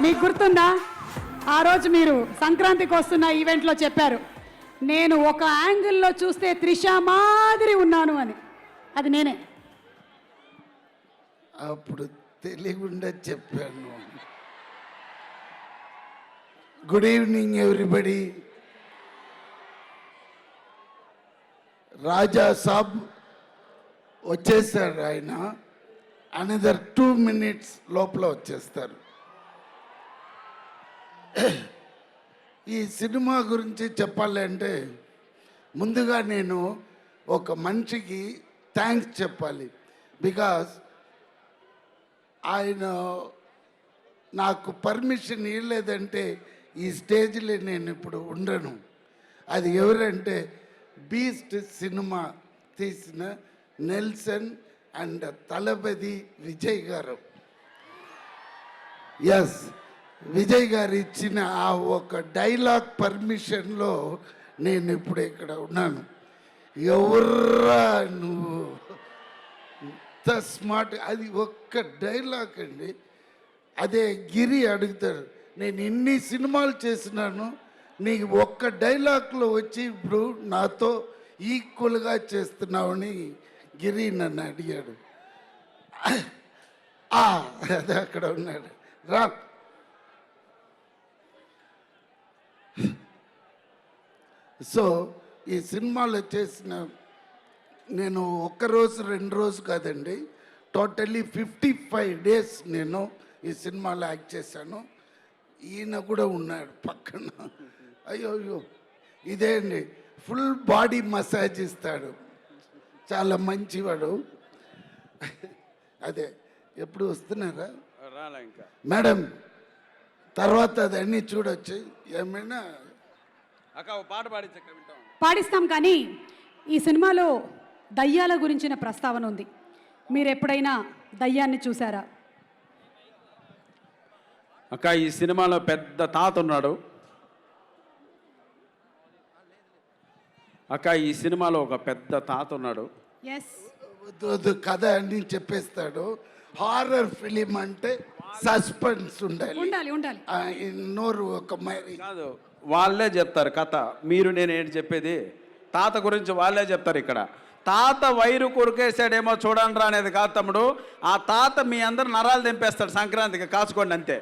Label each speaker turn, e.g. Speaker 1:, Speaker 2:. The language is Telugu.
Speaker 1: మీకు గుర్తుందా ఆ రోజు మీరు సంక్రాంతికి వస్తున్న ఈవెంట్లో చెప్పారు, నేను ఒక యాంగిల్లో చూస్తే త్రిష మాదిరి ఉన్నాను అని. అది నేనే.
Speaker 2: అప్పుడు తెలియకుండా చెప్పాను. Good evening everybody. Raja Saab వచ్చేసారు. ఆయన అనదర్ 2 minutes లోపల వచ్చేస్తారు. ఈ సినిమా గురించి చెప్పాలంటే ముందుగా నేను ఒక మనిషికి థ్యాంక్స్ చెప్పాలి. బికాస్ ఆయన నాకు పర్మిషన్ ఇవ్వలేదంటే ఈ స్టేజ్లో నేను ఇప్పుడు ఉండను. అది ఎవరంటే బీస్ట్ సినిమా తీసిన నెల్సన్ అండ్ తలపతి విజయ్ గారు. ఎస్, విజయ్ గారు ఇచ్చిన ఆ ఒక డైలాగ్ పర్మిషన్లో నేను ఇప్పుడు ఇక్కడ ఉన్నాను. ఎవర్రా నువ్వు, ఇంత స్మార్ట్. అది ఒక్క డైలాగ్ అండి. అదే గిరి అడుగుతాడు, నేను ఇన్ని సినిమాలు చేసినాను, నీకు ఒక్క డైలాగ్లో వచ్చి ఇప్పుడు నాతో ఈక్వల్గా చేస్తున్నావని గిరి నన్ను అడిగాడు. అదే అక్కడ ఉన్నాడు. రా. సో ఈ సినిమాలో చేసిన నేను ఒక్కరోజు 2 రోజు కాదండి, టోటల్లీ 55 days నేను ఈ సినిమాలో యాక్ట్ చేశాను. ఈయన కూడా ఉన్నాడు పక్కన. అయ్యో అయ్యో, ఇదే అండి, ఫుల్ బాడీ మసాజ్ ఇస్తాడు, చాలా మంచివాడు. అదే ఎప్పుడు వస్తున్నారా మేడం? తర్వాత అదన్నీ చూడొచ్చు. ఏమైనా
Speaker 3: పాట
Speaker 1: పాడిస్తాం. కానీ ఈ సినిమాలో దయ్యాల గురించిన ప్రస్తావన ఉంది. మీరు ఎప్పుడైనా దయ్యాన్ని చూసారా?
Speaker 3: అక్క, ఈ సినిమాలో పెద్ద తాత ఉన్నాడు. అక్క, ఈ సినిమాలో ఒక పెద్ద తాత ఉన్నాడు.
Speaker 1: ఎస్,
Speaker 2: కథ అన్ని చెప్పేస్తాడు. హారర్ ఫిలిం అంటే సస్పెన్స్ ఉండాలి.
Speaker 1: ఉండాలి.
Speaker 2: నోరు ఒక మరి
Speaker 3: కాదు, వాళ్ళే చెప్తారు కథ. మీరు నేను ఏంటి చెప్పేది, తాత గురించి వాళ్ళే చెప్తారు. ఇక్కడ తాత వైరు కొరికేసాడేమో చూడండి రా అనేది కాదు తమ్ముడు. ఆ తాత మీ అందరు నరాలు తెంపేస్తాడు సంక్రాంతికి, కాచుకోండి అంతే.